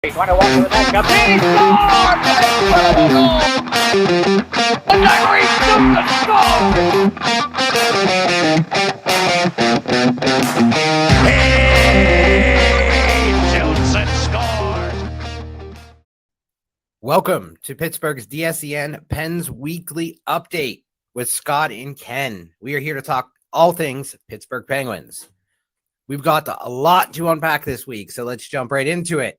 He's trying to walk to the net. Comes in. He scores! And it's goal! Welcome to Pittsburgh's DSEN Pens Weekly Update with Scott and Ken. We are here to talk all things Pittsburgh Penguins. We've got a lot to unpack this week, so let's jump right into it.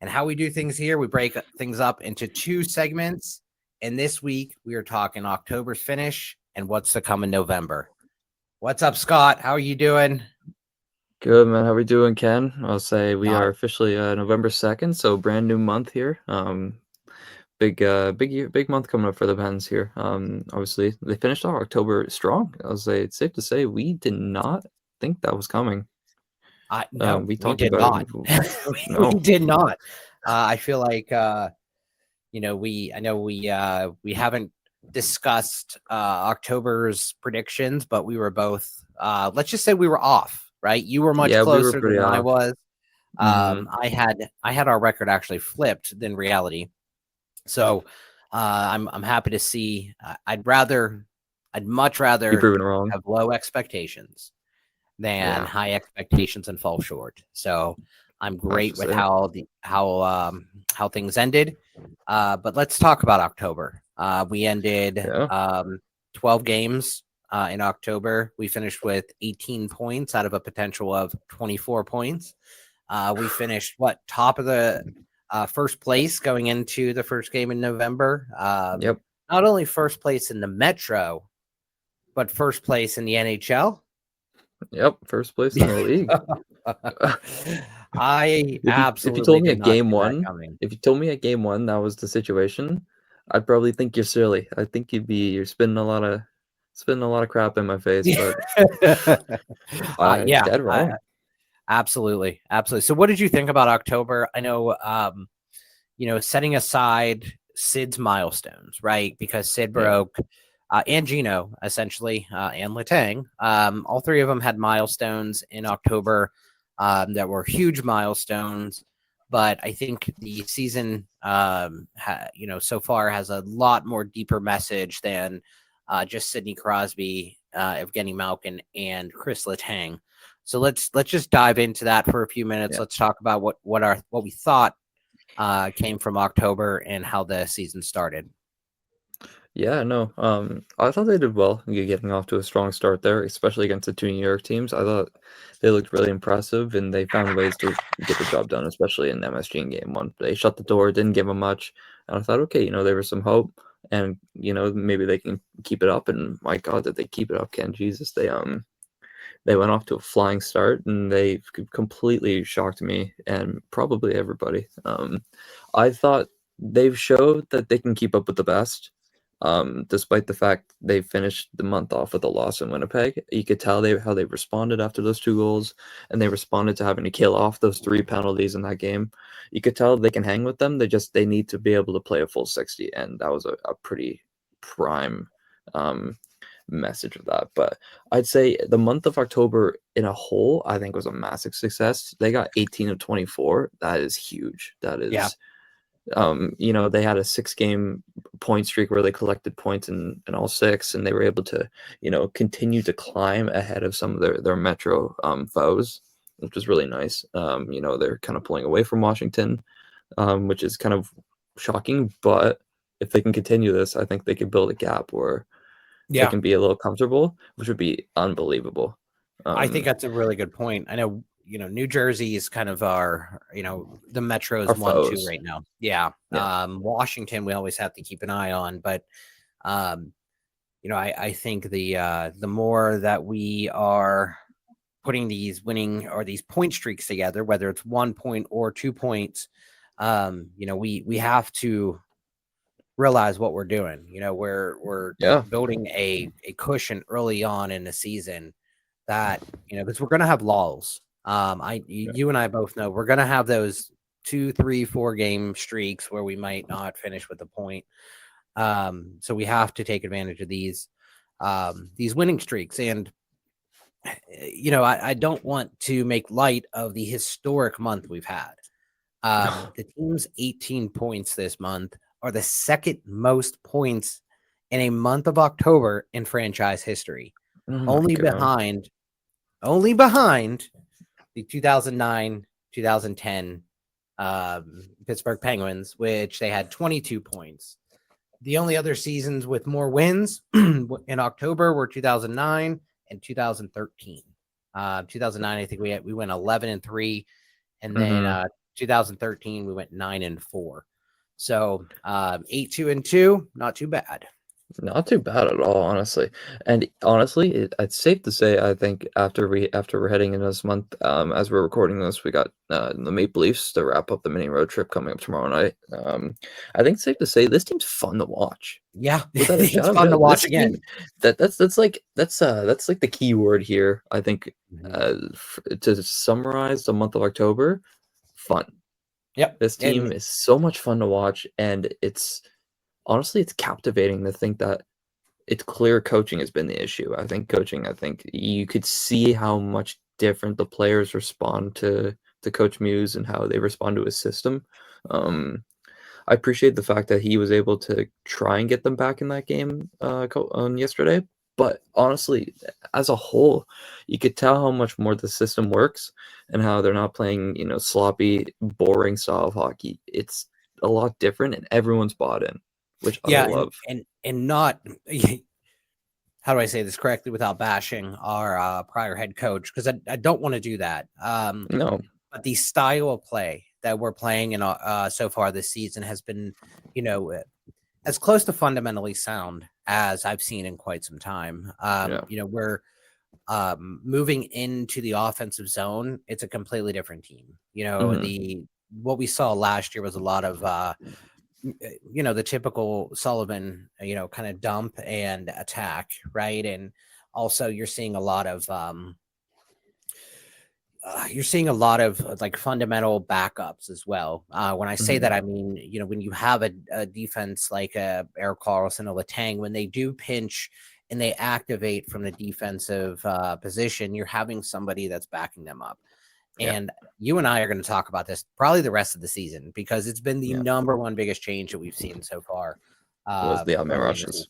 And how we do things here, we break things up into two segments. And this week, we are talking October's finish and what's to come in November. What's up, Scott? How are you doing? Good, man. How are we doing, Ken? I'll say we are officially November 2nd, so brand new month here. Big month coming up for the Pens here. Obviously, they finished off October strong. I'll say it's safe to say we did not think that was coming. No, we did not. We did not. I feel like we haven't discussed October's predictions, but we were both let's just say we were off, right? You were much closer than I was. I had our record actually flipped than reality. So I'm happy to see. I'd much rather be proven wrong. Have low expectations than high expectations and fall short. So I'm great with how things ended. But let's talk about October. We ended 12 games in October. We finished with 18 points out of a potential of 24 points. We finished top of the first place going into the first game in November. Not only first place in the Metro, but first place in the NHL. Yep, first place in the league. Absolutely. If you told me at game one, that was the situation, I'd probably think you're silly. I think you're spinning a lot of crap in my face. But dead wrong. Absolutely. So, what did you think about October? I know, setting aside Sid's milestones, right? Because Sid broke. And Gino, essentially, and Letang. All three of them had milestones in October that were huge milestones. But I think the season, so far has a lot more deeper message than just Sidney Crosby, Evgeny Malkin, and Chris Letang. So let's just dive into that for a few minutes. Let's talk about what we thought came from October and how the season started. Yeah, no. I thought they did well getting off to a strong start there, especially against the two New York teams. I thought they looked really impressive, and they found ways to get the job done, especially in MSG in game one. They shut the door, didn't give them much, and I thought, okay, there was some hope, and maybe they can keep it up. And my God, did they keep it up, Ken? Jesus, they went off to a flying start, and they completely shocked me and probably everybody. I thought they've showed that they can keep up with the best. Despite the fact they finished the month off with a loss in Winnipeg. You could tell how they responded after those two goals, and they responded to having to kill off those three penalties in that game. You could tell they can hang with them. They need to be able to play a full 60, and that was a pretty prime message of that. But I'd say the month of October in a whole, I think, was a massive success. They got 18 of 24. That is huge. That is... Yeah. They had a 6-game point streak where they collected points in all 6, and they were able to, continue to climb ahead of some of their Metro foes, which was really nice. They're kind of pulling away from Washington, which is kind of shocking. But if they can continue this, I think they could build a gap where they can be a little comfortable, which would be unbelievable. I think that's a really good point. I know. New Jersey is kind of our, the Metro's 1-2 right now. Yeah. Washington, we always have to keep an eye on, but, I think the more that we are putting these winning or these point streaks together, whether it's 1 point or 2 points, we have to realize what we're doing. We're building a cushion early on in the season that, because we're going to have lulls. You and I both know we're going to have those 2, 3, 4 game streaks where we might not finish with a point. So we have to take advantage of these winning streaks. And I don't want to make light of the historic month we've had. The team's 18 points this month are the second most points in a month of October in franchise history. Oh my Only God. behind the 2009-2010 Pittsburgh Penguins, which they had 22 points. The only other seasons with more wins in October were 2009 and 2013. 2009, I think we went 11-3, and then 2013 we went 9-4. So 8-2-2, not too bad. Not too bad at all, honestly. And honestly, it's safe to say, I think after we're heading into this month, as we're recording this, we got the Maple Leafs to wrap up the mini road trip coming up tomorrow night. I think it's safe to say this team's fun to watch. Yeah, Without a it's shadow of fun a to doubt, watch this again. team, that's like the key word here. I think to summarize the month of October, fun. Yep. This team is so much fun to watch, and honestly, it's captivating to think that it's clear coaching has been the issue. I think you could see how much different the players respond to Coach Muse and how they respond to his system. I appreciate the fact that he was able to try and get them back in that game on yesterday. But honestly, as a whole, you could tell how much more the system works and how they're not playing, sloppy, boring style of hockey. It's a lot different, and everyone's bought in, which I love. And not how do I say this correctly without bashing our prior head coach, because I don't want to do that. No. But the style of play that we're playing in so far this season has been, as close to fundamentally sound as I've seen in quite some time. We're moving into the offensive zone. It's a completely different team. What we saw last year was a lot of the typical Sullivan, kind of dump and attack, right? And also you're seeing a lot of like fundamental backups as well. When I say that, I mean, when you have a defense like Erik Karlsson or Letang, when they do pinch and they activate from the defensive position, you're having somebody that's backing them up. And you and I are going to talk about this probably the rest of the season, because it's been the number one biggest change that we've seen so far. Was the outman rushes.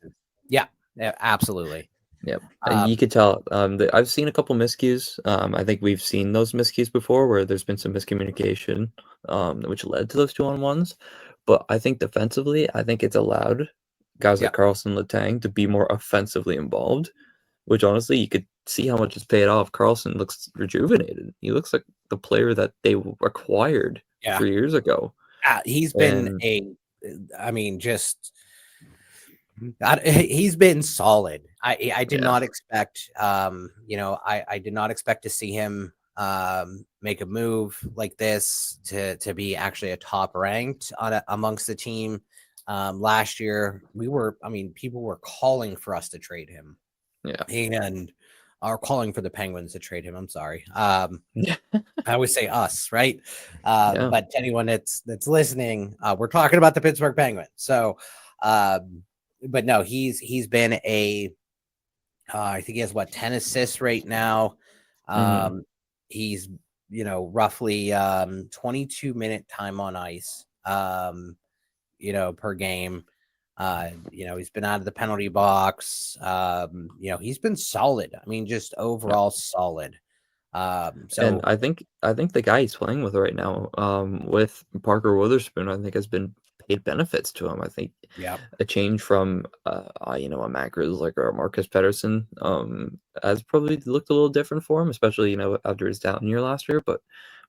Yeah, absolutely. Yep. You could tell. I've seen a couple miscues. I think we've seen those miscues before where there's been some miscommunication, which led to those 2-on-1s. But I think defensively, it's allowed guys like Karlsson, Letang to be more offensively involved, which honestly, you could see how much it's paid off. Karlsson looks rejuvenated. He looks like the player that they acquired 3 years ago. He's been he's been solid. I did not expect, I did not expect to see him make a move like this to be actually a top ranked amongst the team. Last year, people were calling for us to trade him. And are calling for the Penguins to trade him. I'm sorry. I always say us, right? But to anyone that's listening, we're talking about the Pittsburgh Penguins. So, but no, he's been I think he has 10 assists right now. He's roughly 22-minute time on ice, per game. He's been out of the penalty box. He's been solid. I mean, just overall solid. And I think the guy he's playing with right now, with Parker Witherspoon, I think has been paid benefits to him. I think a change from a Matt Grzelcyk or a Marcus Pettersson has probably looked a little different for him, especially after his down year last year. But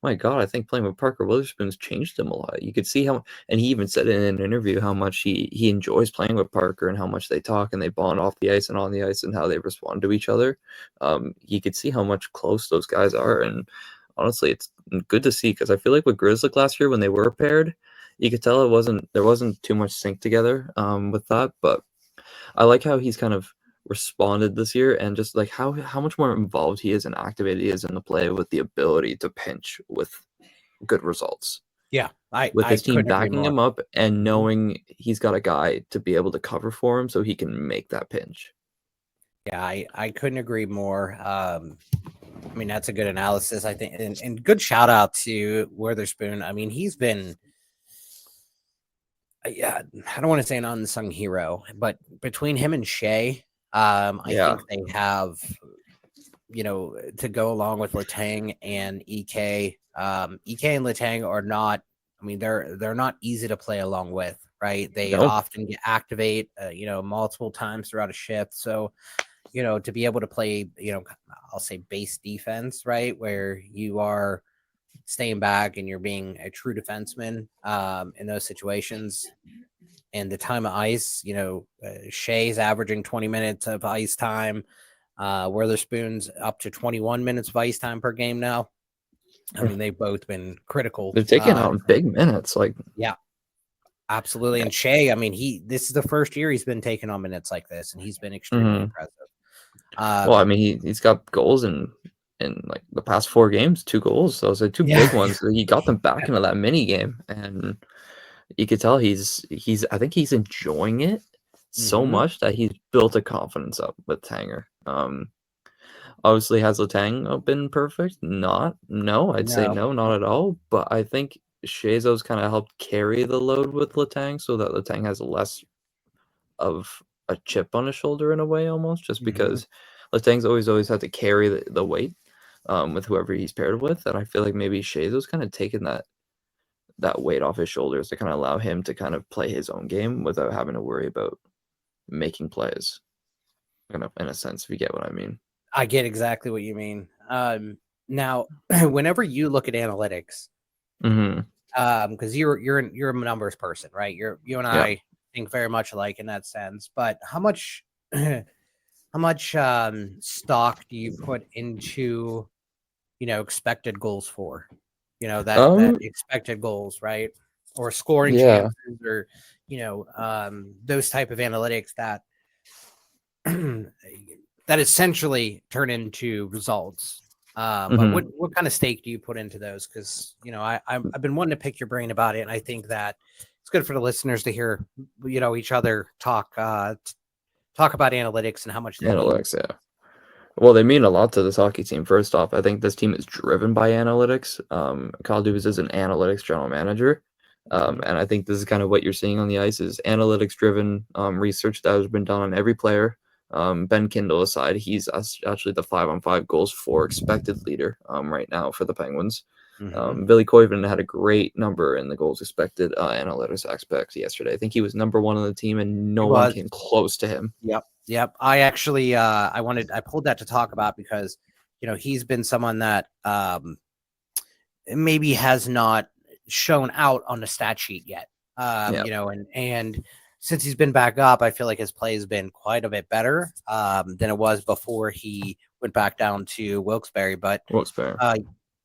my God, I think playing with Parker Witherspoon's changed him a lot. You could see how, and he even said in an interview how much he enjoys playing with Parker and how much they talk and they bond off the ice and on the ice and how they respond to each other. You could see how much close those guys are, and honestly, it's good to see, because I feel like with Grzelcyk last year when they were paired, you could tell there wasn't too much sync together with that. But I like how he's kind of responded this year, and just like how much more involved he is and activated he is in the play, with the ability to pinch with good results. With his team backing him up and knowing he's got a guy to be able to cover for him so he can make that pinch. I couldn't agree more. I mean, that's a good analysis, I think, and good shout out to Witherspoon. I mean, he's been, yeah, I don't want to say an unsung hero, but between him and Shea, I Yeah. think they have, to go along with Letang and EK. EK and Letang are not. I mean, they're not easy to play along with, right? They Nope. often get activate, multiple times throughout a shift. So, to be able to play, I'll say base defense, right, where you are staying back and you're being a true defenseman in those situations. And the time of ice, Shea's averaging 20 minutes of ice time. Witherspoon's up to 21 minutes of ice time per game now. I mean, they've both been critical. They're taking on big minutes. Like, yeah, absolutely. And Shea, I mean, this is the first year he's been taking on minutes like this, and he's been extremely impressive. Well, I mean, he's got goals in like the past 4 games, 2 goals. So those are 2 big ones. He got them back into that mini game, and you could tell he's I think he's enjoying it so much that he's built a confidence up with Tanger. Obviously, has Letang been perfect? No, I'd say no, not at all. But I think Shea's kind of helped carry the load with Letang so that Letang has less of a chip on his shoulder in a way, almost, just because Letang's always had to carry the weight with whoever he's paired with. And I feel like maybe Shea's kind of taken that weight off his shoulders to kind of allow him to kind of play his own game without having to worry about making plays. Kind of, in a sense, if you get what I mean. I get exactly what you mean. Now, whenever you look at analytics, because you're a numbers person, right? You and I think very much alike in that sense. But how much stock do you put into expected goals for? That expected goals, right? Or scoring chances, or those type of analytics that that essentially turn into results. But what kind of stake do you put into those? Because I've been wanting to pick your brain about it, and I think that it's good for the listeners to hear each other talk about analytics and how much they analytics. Yeah. Well, they mean a lot to this hockey team. First off, I think this team is driven by analytics. Kyle Dubas is an analytics general manager. And I think this is kind of what you're seeing on the ice is analytics-driven research that has been done on every player. Ben Kindel aside, he's actually the 5-on-5 goals for expected leader right now for the Penguins. Ville Koivunen had a great number in the goals expected analytics aspect yesterday. I think he was number 1 on the team, and no one came close to him. Yep. I actually I pulled that to talk about because he's been someone that maybe has not shown out on the stat sheet yet. And since he's been back up, I feel like his play has been quite a bit better than it was before he went back down to Wilkes-Barre. But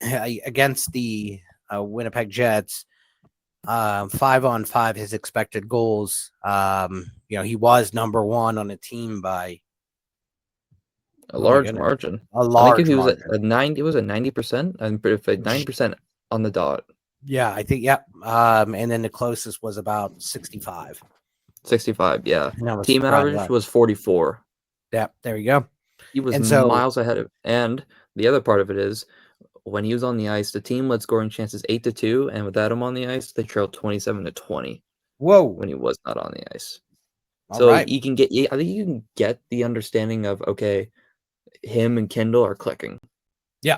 against the Winnipeg Jets, 5-on-5, his expected goals, he was number 1 on the team by a large margin. I think if he was at 90, it was a 90%, and if at 90% on the dot. Yeah, I think, and then the closest was about 65. 65, yeah. Team average was 44. Yeah, there you go. He was miles ahead of. And the other part of it is, when he was on the ice, the team led scoring chances 8-2, and without him on the ice, they trailed 27-20. Whoa! When he was not on the ice, so you can get. I think you can get the understanding of him and Kindle are clicking. Yeah,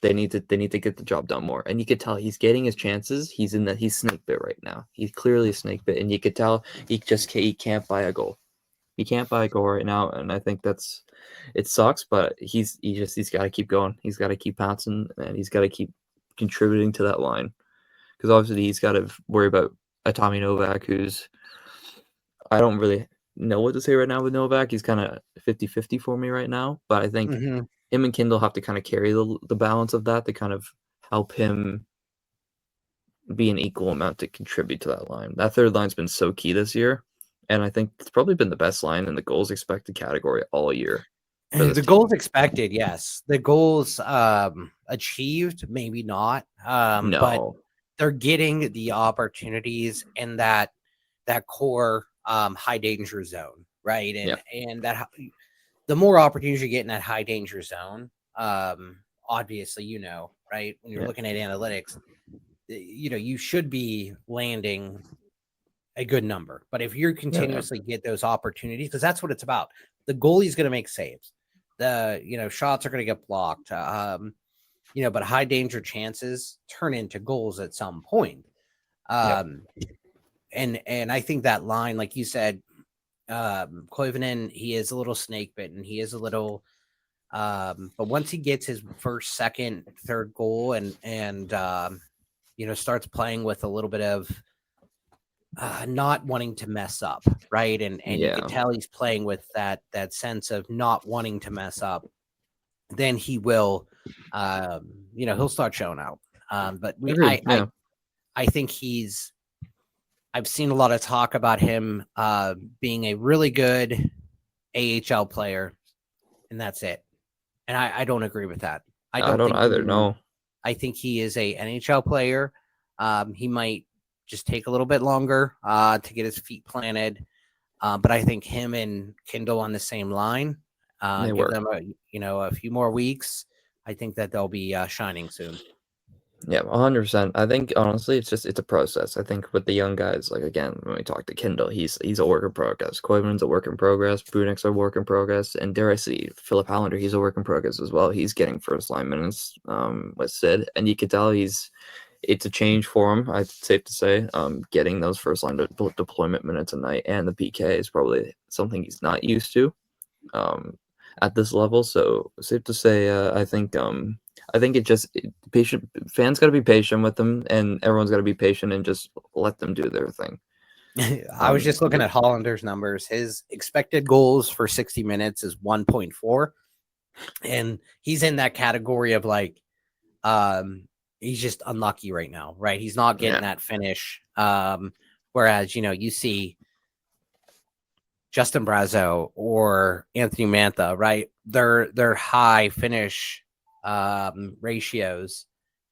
they need to get the job done more, and you could tell he's getting his chances. He's snake bit right now. He's clearly snake bit, and you could tell he can't buy a goal. He can't buy a goal right now, and I think it sucks, but he's got to keep going. He's got to keep pouncing, and he's got to keep contributing to that line, because obviously he's got to worry about a Tommy Novak, who's, I don't really know what to say right now with Novak. He's kind of 50-50 for me right now, but I think him and Kindle have to kind of carry the balance of that to kind of help him be an equal amount to contribute to that line. That third line's been so key this year, and I think it's probably been the best line in the goals expected category all year. The goals expected, yes. The goals achieved, maybe not. No. But they're getting the opportunities in that core high danger zone, right? And that the more opportunities you get in that high danger zone, obviously, right? When you're looking at analytics, you should be landing a good number. But if you continuously get those opportunities, because that's what it's about, the goalie's going to make saves. The shots are going to get blocked. But high danger chances turn into goals at some point. And I think that line, like you said, Koivunen, he is a little snake bitten. He is a little, but once he gets his first, second, third goal and starts playing with a little bit of not wanting to mess up, right? And you can tell he's playing with that sense of not wanting to mess up. Then he will, he'll start showing out. But I think I've seen a lot of talk about him being a really good AHL player, and that's it. And I don't agree with that. I don't either. No, I think he is a NHL player. He might just take a little bit longer to get his feet planted, but I think him and Kindel on the same line. Give them a few more weeks. I think that they'll be shining soon. Yeah, 100%. I think honestly, it's a process. I think with the young guys, like again, when we talk to Kindle, he's a work in progress. Koivunen's a work in progress. Brunick's a work in progress, and dare I say, Philip Hallander, he's a work in progress as well. He's getting first line minutes with Sid, and you can tell it's a change for him. It's safe to say, getting those first line deployment minutes a night and the PK is probably something he's not used to at this level. So safe to say, I think patient fans got to be patient with them, and everyone's got to be patient and just let them do their thing. I was just looking at Hollander's numbers. His expected goals for 60 minutes is 1.4, and he's in that category of like, he's just unlucky right now, right? He's not getting that finish. Whereas, you see Justin Brazeau or Anthony Mantha, right? They're high finish ratios,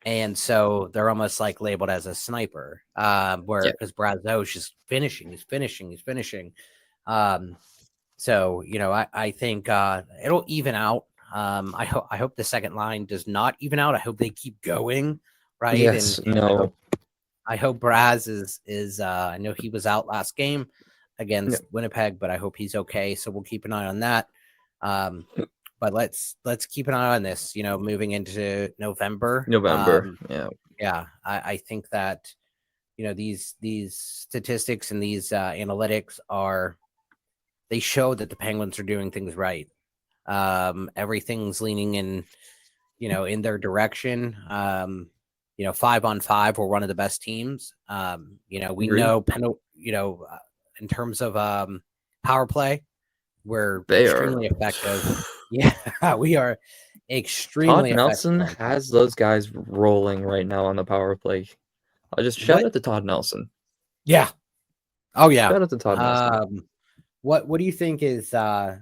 and so they're almost like labeled as a sniper. Because Brazeau is just finishing, he's finishing. So I think it'll even out. I hope the second line does not even out. I hope they keep going, right? Yes, and I hope Braz is I know he was out last game against Winnipeg, but I hope he's okay. So we'll keep an eye on that. But let's keep an eye on this, moving into November. I think that, these statistics and these analytics they show that the Penguins are doing things right. Everything's leaning in, in their direction. 5-on-5, we're one of the best teams. We know, in terms of power play, we're extremely effective. Yeah, we are extremely Todd Nelson has those guys rolling right now on the power play. I'll just shout out to Todd Nelson. Yeah. Oh yeah. Shout out to Todd Nelson. What do you think is what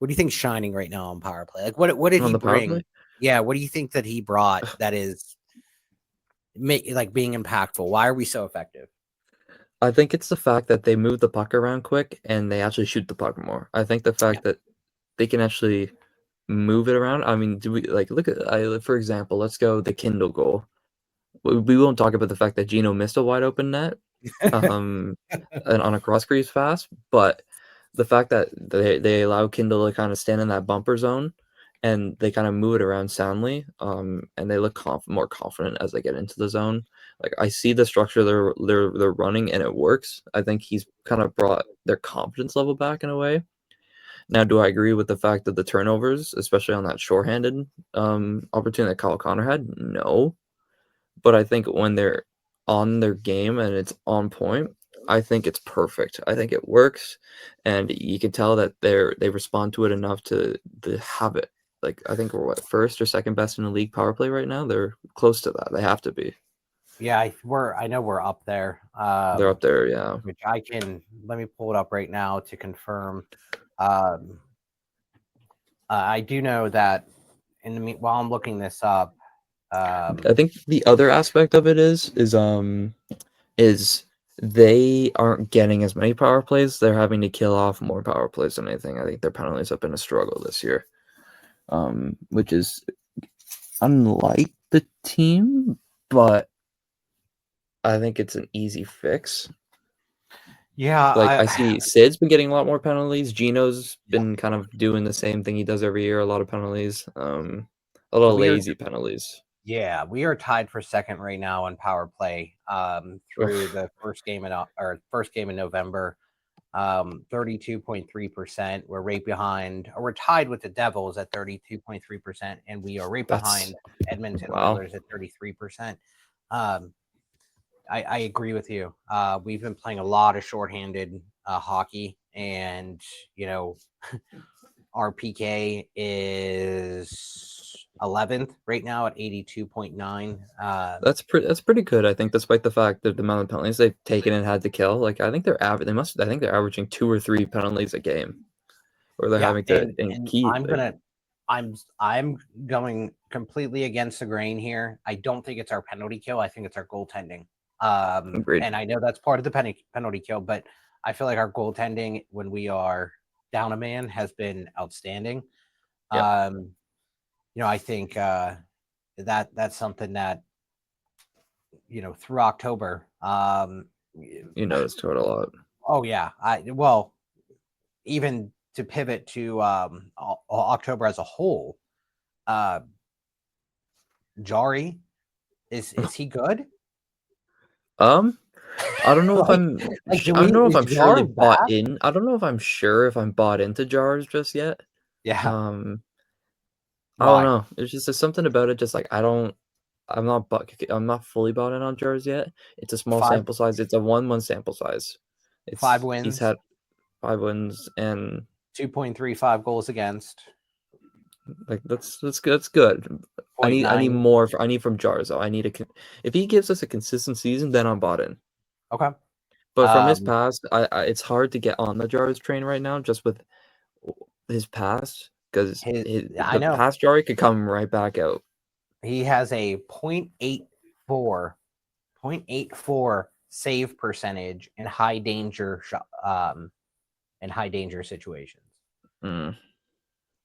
do you think shining right now on power play? Like what did he bring? Yeah, what do you think that he brought that is being impactful? Why are we so effective? I think it's the fact that they move the puck around quick and they actually shoot the puck more. I think the fact that they can actually move it around. I mean, do we look at for example, let's go the Kindle goal. We won't talk about the fact that Gino missed a wide open net and on a cross crease pass, but the fact that they allow Kindle to kind of stand in that bumper zone and they kind of move it around soundly, and they look more confident as they get into the zone. Like I see the structure they're running and it works. I think he's kind of brought their confidence level back in a way. Now, do I agree with the fact that the turnovers, especially on that shorthanded opportunity that Kyle Connor had? No. But I think when they're on their game and it's on point, I think it's perfect. I think it works, and you can tell that they respond to it enough to have it. Like I think we're first or second best in the league power play right now. They're close to that. They have to be. Yeah, I know we're up there. They're up there, yeah. Which let me pull it up right now to confirm. I do know that while I'm looking this up, I think the other aspect of it is they aren't getting as many power plays. They're having to kill off more power plays than anything. I think their penalties have been a struggle this year. which is unlike the team, but I think it's an easy fix. Yeah, Like, I see Sid's been getting a lot more penalties. Gino's been kind of doing the same thing he does every year, a lot of penalties. A little lazy penalties. Yeah, we are tied for second right now on power play through the first game in November. 32.3%. We're right behind, or we're tied with the Devils at 32.3%, and we are right behind Edmonton Oilers at 33%. I agree with you. We've been playing a lot of shorthanded hockey, and our PK is 11th right now at 82.9. That's pretty good, I think, despite the fact that the amount of penalties they've taken and had to kill. Like, I think they're averaging 2 or 3 penalties a game, or they're having to and keep. I'm going completely against the grain here. I don't think it's our penalty kill. I think it's our goaltending. Agreed. And I know that's part of the penalty kill, but I feel like our goaltending when we are down a man has been outstanding. Yep. I think that's something that through October. You noticed it a lot. Oh yeah, even to pivot to October as a whole. Jari, is he good? I don't know if I'm. I don't know if I'm surely bought in. I don't know if I'm sure if I'm bought into Jars just yet. Yeah. I don't know. There's something about it. Just like I'm not fully bought in on Jars yet. It's a small sample size. It's a 1-1 sample size. It's 5 wins. He's had 5 wins and 2.35 goals against. Like that's good. I need more. I need from Jars though. If he gives us a consistent season, then I'm bought in. Okay. But from his past, it's hard to get on the Jars train right now, just with his past, because the past Jari could come right back out. He has a 0.84 save percentage in high danger situations.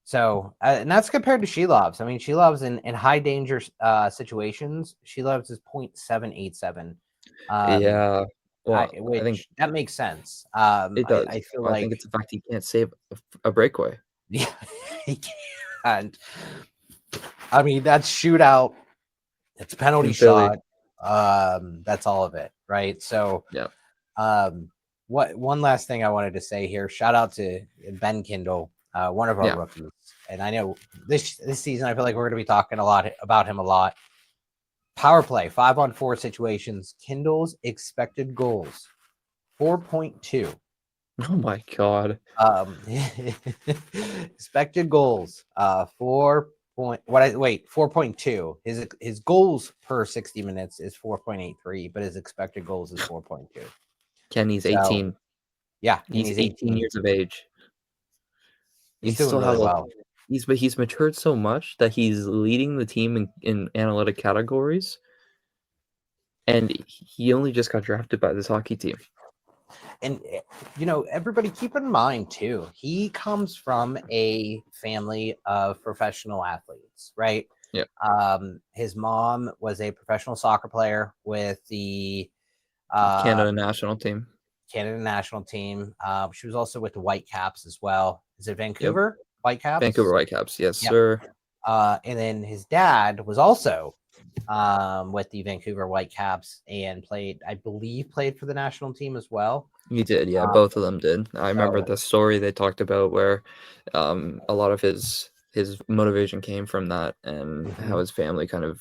So, and that's compared to Shelov's. I mean, Shelov's in high danger situations. Shelov's is 0.787. Yeah. Well, I think that makes sense. It does. I feel I think it's the fact he can't save a breakaway. Yeah, he can't. I mean, that's shootout. It's penalty shot. That's all of it, right? So, yeah. One last thing I wanted to say here. Shout out to Ben Kindel, one of our rookies. And I know this season, I feel like we're going to be talking a lot about him a lot. Power play, 5-on-4 situations. Kindel's expected goals, 4.2. Oh my god. Expected goals, 4.2. His goals per 60 minutes is 4.83, but his expected goals is 4.2. Kenny's 18. Yeah, he's 18 years of age. He's doing really well. He's matured so much that he's leading the team in analytic categories, and he only just got drafted by this hockey team. And everybody keep in mind too, he comes from a family of professional athletes, right? Yeah. His mom was a professional soccer player with the Canada national team. She was also with the Whitecaps as well. Is it Vancouver Whitecaps? Vancouver Whitecaps, yes, sir. And then his dad was also with the Vancouver Whitecaps and I believe played for the national team as well. He did, yeah. Both of them did. I remember the story they talked about where a lot of his motivation came from that, and how his family kind of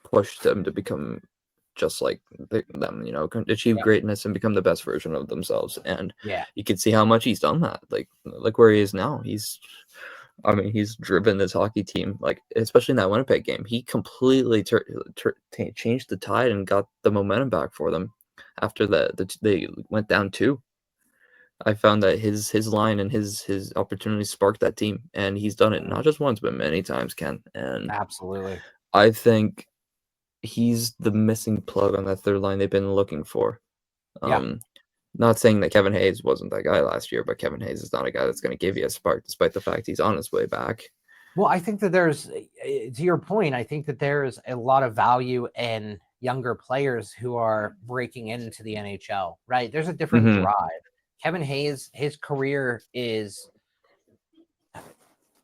pushed him to become just like them, achieve greatness and become the best version of themselves. And you can see how much he's done that. Like where he is now. He's driven this hockey team, like especially in that Winnipeg game. He completely changed the tide and got the momentum back for them after they went down 2. I found that his line and his opportunities sparked that team, and he's done it not just once but many times, Ken. And absolutely, I think he's the missing plug on that third line they've been looking for. Not saying that Kevin Hayes wasn't that guy last year, but Kevin Hayes is not a guy that's going to give you a spark, despite the fact he's on his way back. Well, I think that there's, to your point, I think that there's a lot of value in younger players who are breaking into the NHL, right? There's a different Mm-hmm. drive. Kevin Hayes, his career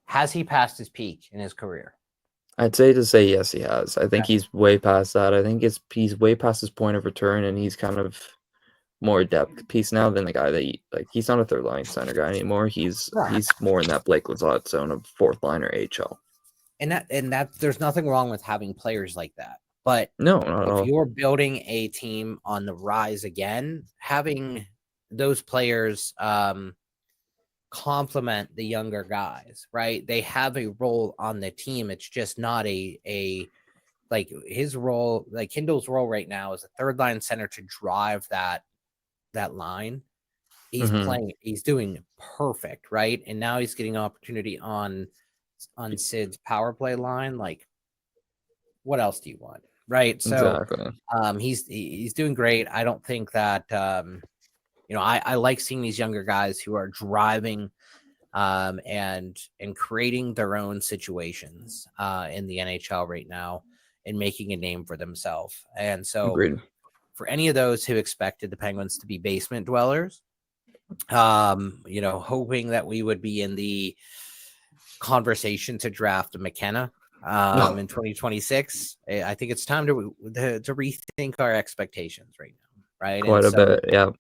has he passed his peak in his career? I'd say yes, he has. I think Okay. he's way past that. I think he's way past his point of return, and he's kind of more depth piece now than the guy that he's not a third line center guy anymore. He's Yeah. more in that Blake Lizotte zone of fourth line or HL. And that there's nothing wrong with having players like that. But No, not at if all. you're building a team on the rise again, having those players complement the younger guys, right? They have a role on the team. It's just not a like his role, like Kindel's role right now is a third line center to drive that line. He's Mm-hmm. playing, he's doing perfect, right? And now he's getting opportunity on Sid's power play line. Like, what else do you want? Right. So Exactly. he's doing great. I don't think that I like seeing these younger guys who are driving and creating their own situations in the NHL right now and making a name for themselves. And so Agreed. for any of those who expected the Penguins to be basement dwellers, hoping that we would be in the conversation to draft McKenna in 2026, I think it's time to rethink our expectations right now, right? And Quite a so bit. Yeah.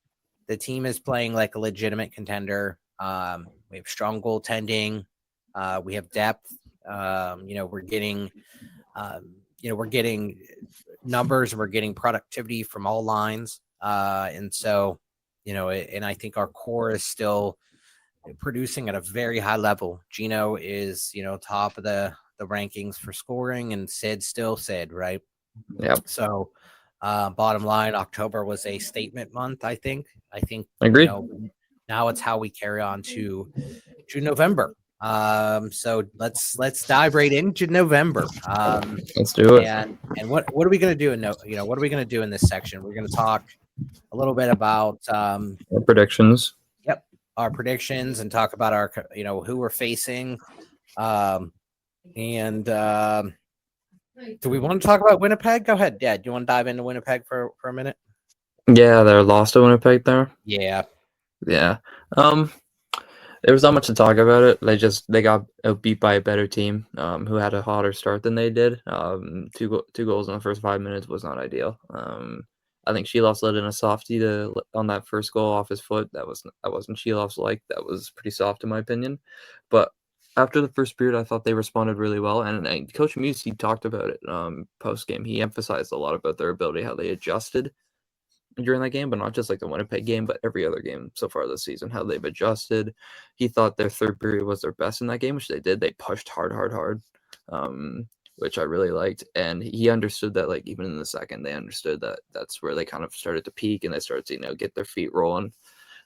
the team is playing like a legitimate contender. We have strong goaltending. We have depth. We're getting numbers and we're getting productivity from all lines. And so, and I think our core is still producing at a very high level. Gino is, top of the rankings for scoring, and Sid's still Sid, right? Yeah. So, bottom line, October was a statement month. I think, Agreed. now it's how we carry on to November. So let's dive right into November. Let's do it. And what are we going to do what are we going to do in this section? We're going to talk a little bit about Our predictions. yep, our predictions and talk about our who we're facing. And do we want to talk about Winnipeg? Go ahead, Dad. Do you want to dive into Winnipeg for a minute? Yeah, they're lost to Winnipeg there. Yeah. Yeah. There was not much to talk about it. They got beat by a better team, who had a hotter start than they did. Two goals in the first 5 minutes was not ideal. I think Shelov's let in a softie on that first goal off his foot. That wasn't Shelov's like. That was pretty soft in my opinion. But after the first period, I thought they responded really well. And Coach Muse, he talked about it post game. He emphasized a lot about their ability, how they adjusted during that game, but not just like the Winnipeg game, but every other game so far this season, how they've adjusted. He thought their third period was their best in that game, which they did. They pushed hard, which I really liked. And he understood that, like, even in the second, they understood that that's where they kind of started to peak and they started to, get their feet rolling.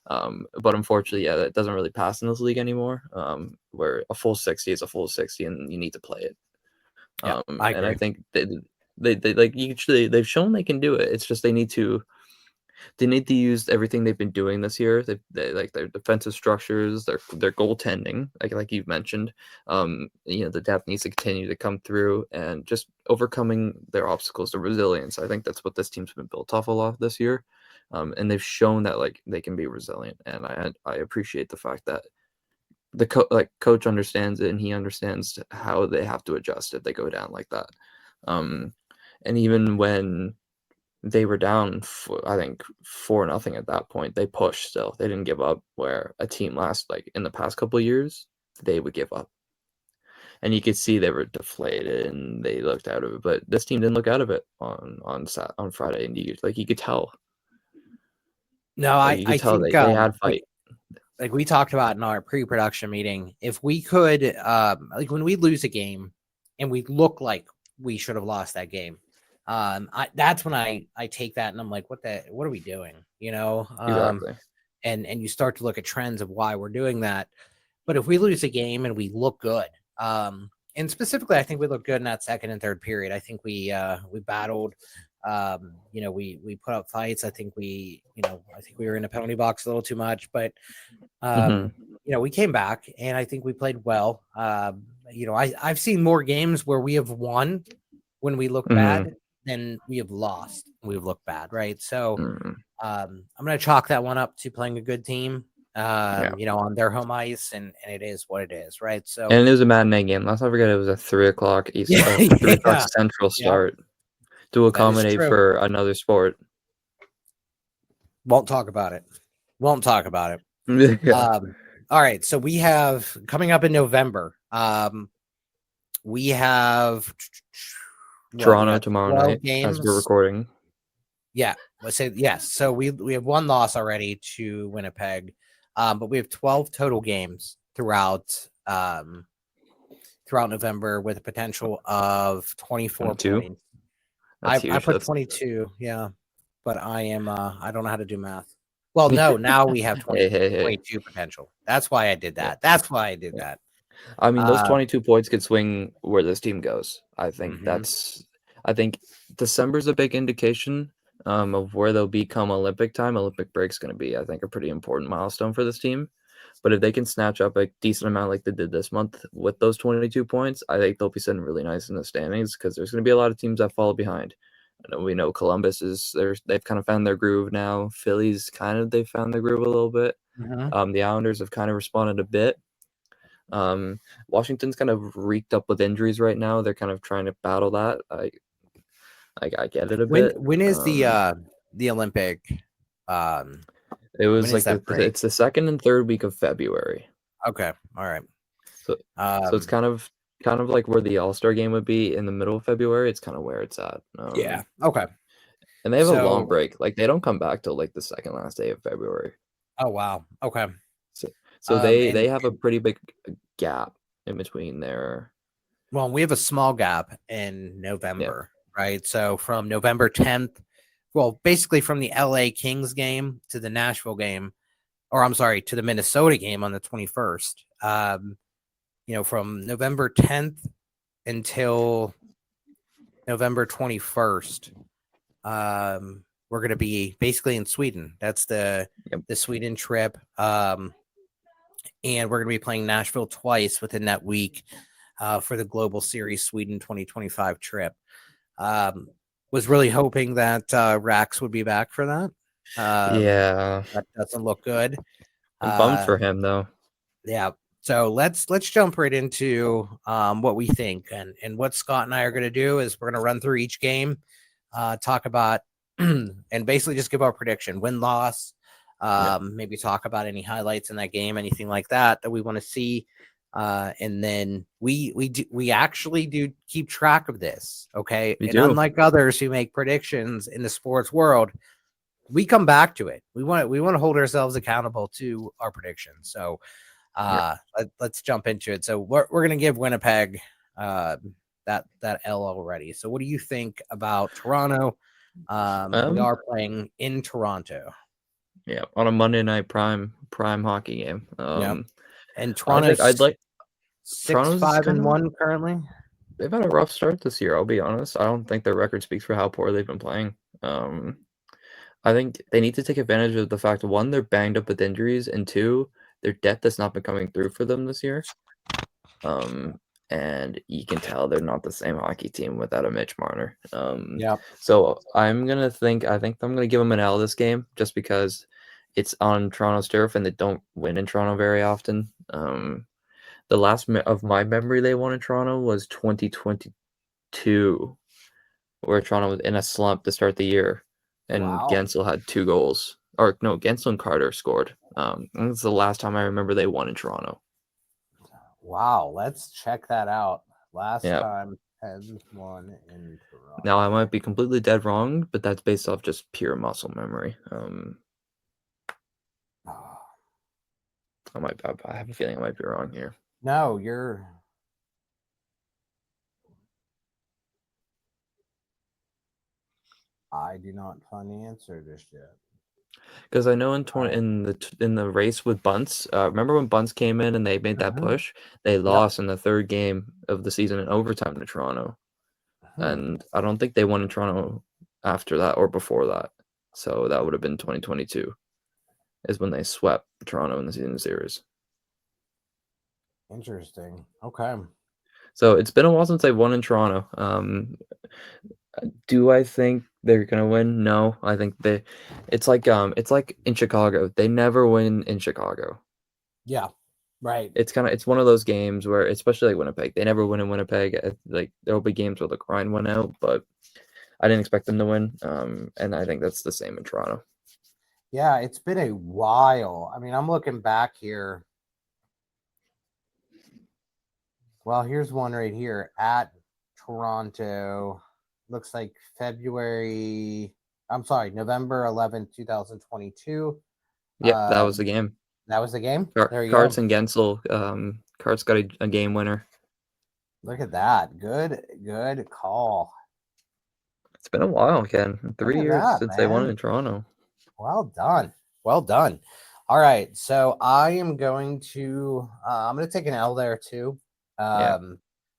But unfortunately, that doesn't really pass in this league anymore, where a full 60 is a full 60 and you need to play it. Yeah, I agree. And I think they've shown they can do it. It's just they need to use everything they've been doing this year. They like their defensive structures, their goaltending, like you've mentioned. The depth needs to continue to come through and just overcoming their obstacles, the resilience. I think that's what this team's been built off a lot this year. And they've shown that like they can be resilient. And I appreciate the fact that the coach understands it and he understands how they have to adjust if they go down like that. And even when they were down, I think 4-0 at that point, they pushed still. They didn't give up, where a team in the past couple of years, they would give up. And you could see they were deflated and they looked out of it. But this team didn't look out of it on Friday. And you could tell. No, I I tell think they had fight. like we talked about in our pre-production meeting, if we could like when we lose a game and we look like we should have lost that game, that's when I take that and I'm like, what are we doing? Exactly. And you start to look at trends of why we're doing that. But if we lose a game and we look good, and specifically, I think we looked good in that second and third period. I think we battled. We put up fights. I think we were in a penalty box a little too much, but we came back and I think we played well. I've seen more games where we have won when we look bad than we have lost when we've looked bad, right? So I'm going to chalk that one up to playing a good team, on their home ice, and it is what it is, right? So, and it was a matinee game. Let's not forget it was a 3:00 3:00 Central start to accommodate for another sport. Won't talk about it. Yeah. All right, so we have coming up in November. We have Toronto tomorrow night games. as we're recording. Yeah, let's say yes. So we have one loss already to Winnipeg, but we have 12 total games throughout November with a potential of 24 points. I put 22, yeah, but I don't know how to do math. Well, no, now we have 22 potential. That's why I did that. I mean, those 22 points could swing where this team goes. I think I think December's a big indication of where they'll become Olympic time. Olympic break's going to be, I think, a pretty important milestone for this team. But if they can snatch up a decent amount like they did this month with those 22 points, I think they'll be sitting really nice in the standings because there's going to be a lot of teams that fall behind. We know Columbus they've kind of found their groove now. Philly's they've found their groove a little bit. The Islanders have kind of responded a bit. Washington's kind of reeked up with injuries right now. They're kind of trying to battle that. I get it a bit. When is the Olympic? It was like it's the second and third week of February. Okay, all right. So it's kind of like where the All-Star game would be in the middle of February. It's kind of where it's at. Yeah. Okay. And they have a long break. Like they don't come back till like the second last day of February. Oh wow. Okay. So they have a pretty big gap in between there. Well, we have a small gap in November, right? So from November 10th, well, basically from the LA Kings game to the Nashville game, or I'm sorry, to the Minnesota game on the 21st. From November 10th until November 21st, we're going to be basically in Sweden. That's the Sweden trip. And we're going to be playing Nashville twice within that week for the Global Series Sweden 2025 trip. Was really hoping that Rax would be back for that. That doesn't look good. I'm bummed for him though. Yeah. So let's jump right into what we think, and what Scott and I are going to do is we're going to run through each game, talk about and basically just give our prediction, win loss. Maybe talk about any highlights in that game, anything like that we want to see. And then we actually do keep track of this. Okay. Unlike others who make predictions in the sports world, we come back to it. We want to hold ourselves accountable to our predictions. So let's jump into it. So we're going to give Winnipeg that L already. So what do you think about Toronto? We are playing in Toronto. Yeah, on a Monday night prime hockey game. And Toronto's I'd like 6-5-1 currently. They've had a rough start this year, I'll be honest. I don't think their record speaks for how poor they've been playing. I think they need to take advantage of the fact, one, they're banged up with injuries, and two, their depth has not been coming through for them this year. And you can tell they're not the same hockey team without a Mitch Marner. So I think I'm gonna give them an L this game just because it's on Toronto's turf and they don't win in Toronto very often. The last of my memory they won in Toronto was 2022, where Toronto was in a slump to start the year, and Gensel had 2 goals. Or no, Gensel and Carter scored. That's the last time I remember they won in Toronto. Wow, let's check that out. Last time Pens won in Toronto. Now I might be completely dead wrong, but that's based off just pure muscle memory. I have a feeling I might be wrong here. No, I do not find the answer just yet. Because I know in the race with Bunce, remember when Bunce came in and they made that push? They lost in the third game of the season in overtime to Toronto. And I don't think they won in Toronto after that or before that. So that would have been 2022 is when they swept Toronto in the season series. Interesting. Okay. So it's been a while since they won in Toronto. Do I think they're gonna win? No, I think it's like in Chicago. They never win in Chicago. Yeah, right. It's one of those games where, especially like Winnipeg, they never win in Winnipeg. Like there'll be games where the grind went out, but I didn't expect them to win. And I think that's the same in Toronto. Yeah, it's been a while. I mean, I'm looking back here. Well, here's one right here at Toronto. Looks like November 11th, 2022. Yep, that was the game. That was the game? There you Carts go. and Gensel. Carts got a game winner. Look at that. Good call. It's been a while, Ken. Look 3 at years that, since they won man. in Toronto. Well done. Well done. All right. So I am going to take an L there too. Yeah.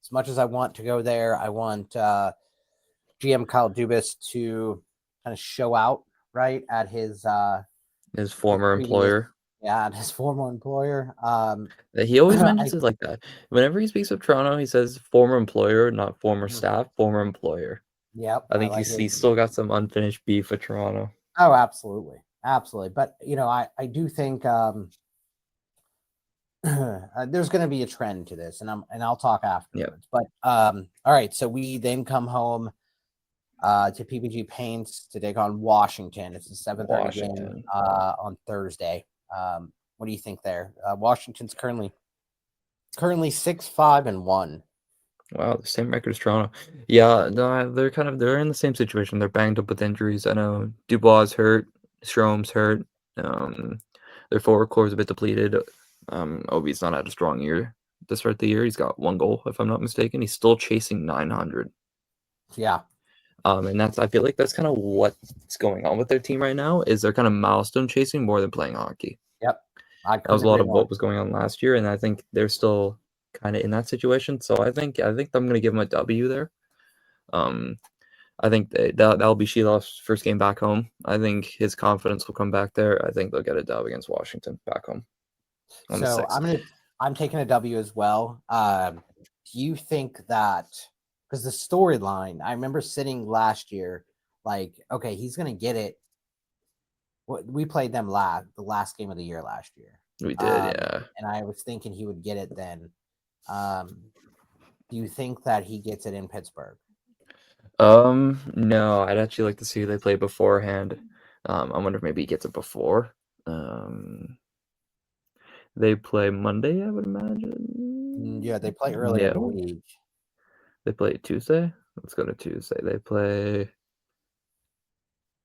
As much as I want to go there, I want GM Kyle Dubas to kind of show out right at his Former employer. at his former employer. He always mentions it like that. Whenever he speaks of Toronto, he says former employer, not former staff, former employer. Yep. I think he's still got some unfinished beef with Toronto. Oh, absolutely. Absolutely. But, I do think there's going to be a trend to this, and I'll talk afterwards. Yep. But all right, so we then come home to PPG Paints to take on Washington. It's a 7:30 game on Thursday. What do you think there? Washington's currently 6-5-1. Wow, the same record as Toronto. Yeah, no, they're in the same situation. They're banged up with injuries. I know Dubois is hurt, Strome's hurt. Their forward core is a bit depleted. Obi's not had a strong year to start the year. He's got 1 goal, if I'm not mistaken. He's still chasing 900. Yeah. And I feel like that's kind of what's going on with their team right now. Is they're kind of milestone chasing more than playing hockey. Yep. That was a lot of what was going on last year, and I think they're still kind of in that situation. So I think I'm going to give him a W there. I think that'll be Sheilov's first game back home. I think his confidence will come back there. I think they'll get a dub against Washington back home. So I'm taking a W as well. Do you think that, because the storyline, I remember sitting last year, like, okay, he's gonna get it. We played them the last game of the year last year. We did, yeah. And I was thinking he would get it then. Do you think that he gets it in Pittsburgh? No, I'd actually like to see who they play beforehand. I wonder if maybe he gets it before. They play Monday, I would imagine. Yeah, they play early in the week. They play Tuesday? Let's go to Tuesday. They play...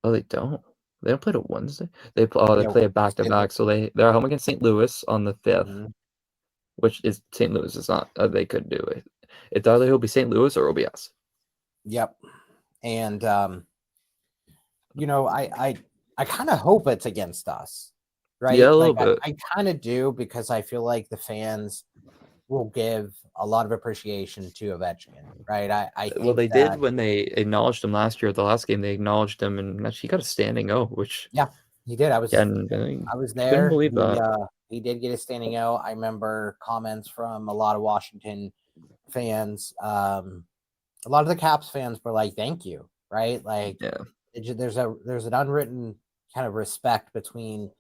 Oh, they don't? They don't play to Wednesday? They play it back-to-back, so they're home against St. Louis on the 5th, which is... St. Louis is not... they could do it. It's either he'll be St. Louis or OBS. Yep. And, I kind of hope it's against us. Right? Yeah, a little bit. I kind of do, because I feel like the fans will give a lot of appreciation to Ovechkin, right? I think they did when they acknowledged him last year at the last game. They acknowledged him, and actually got a standing O, which he did. I was there. Couldn't believe that. He did get a standing O. I remember comments from a lot of Washington fans. A lot of the Caps fans were like, "Thank you," right? Like, there's an unwritten kind of respect between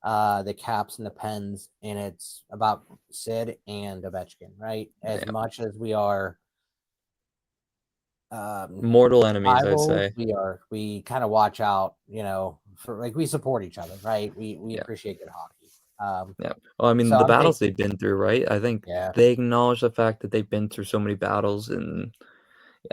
the Caps and the Pens, and it's about Sid and Ovechkin, right? As much as we are mortal enemies, rivals, I'd say we kind of watch out, for we support each other, right? We appreciate good hockey. Well, I mean, the battles they've been through, right? I think they acknowledge the fact that they've been through so many battles, and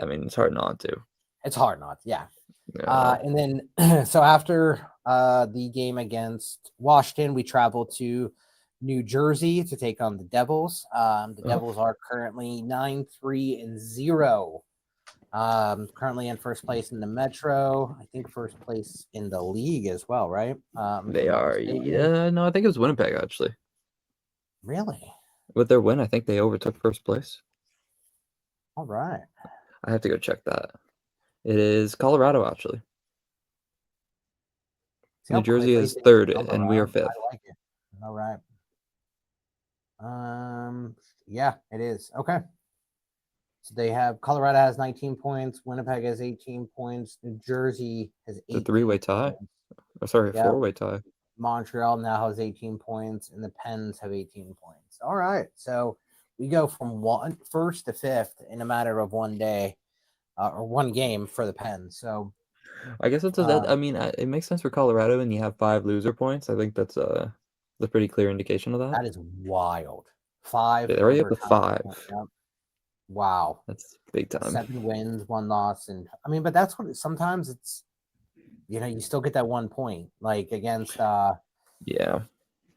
I mean, it's hard not to. It's hard not, and then so after the game against Washington, we travel to New Jersey to take on the Devils. The Devils are currently 9-3-0. Currently in first place in the Metro. I think first place in the league as well, right? They are, no, I think it was Winnipeg, actually. Really? With their win, I think they overtook first place. All right. I have to go check that. It is Colorado, actually. New Jersey is 3rd, and we are 5th. I like it. All right. Yeah, it is. Okay. So they have Colorado has 19 points, Winnipeg has 18 points, New Jersey has 18 The three-way tie. points. Oh, sorry, Yep. four-way tie. Montreal now has 18 points, and the Pens have 18 points. All right, so we go from first to fifth in a matter of one day, or one game for the Pens. So I guess it's I mean, it makes sense for Colorado, and you have 5 loser points. I think that's a pretty clear indication of that. that is wild. 5 Yeah, they're already up to overtime. 5. Yep. Wow. That's big time. 7 wins, 1 loss, and I mean, but that's what sometimes it's. You still get that 1 point, like against Yeah.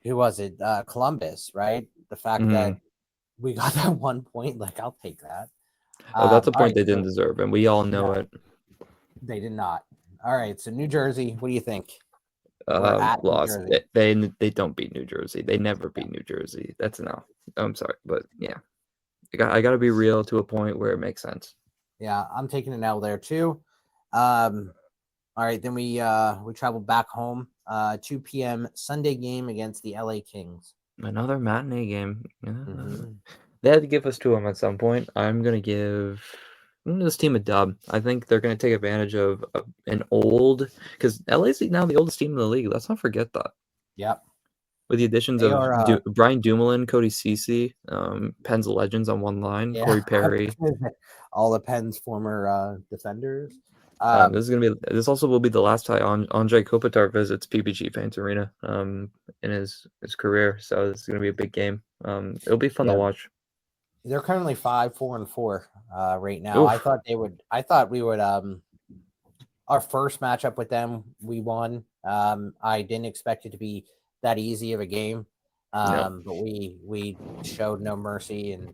who was it? Columbus, right? The fact that we got that 1 point, like I'll take that. Oh, that's a All point right, they didn't deserve, and we all know it. They did not. All right, so New Jersey, what do you think? We're at Lost. New Jersey. They don't beat New Jersey. They never beat New Jersey. That's no. I'm sorry, but yeah, I got to be real to a point where it makes sense. Yeah, I'm taking an L there too. All right, then we travel back home. 2 p.m. Sunday game against the LA Kings. Another matinee game. Yeah. Mm-hmm. They had to give us 2 of them at some point. I'm gonna give this team a dub. I think they're gonna take advantage of an old, because LA's now the oldest team in the league. Let's not forget that. Yep. With the additions They of are, Brian Dumoulin, Cody Ceci, Pens legends on one line, yeah, Corey Perry. all the Pens former defenders. This also will be the last time Andrei Kopitar visits PPG Paints Arena in his career. So this is gonna be a big game. It'll be fun to watch. They're currently 5-4-4 right now. Oof. I thought we would our first matchup with them, we won. I didn't expect it to be that easy of a game. No. But we showed no mercy, and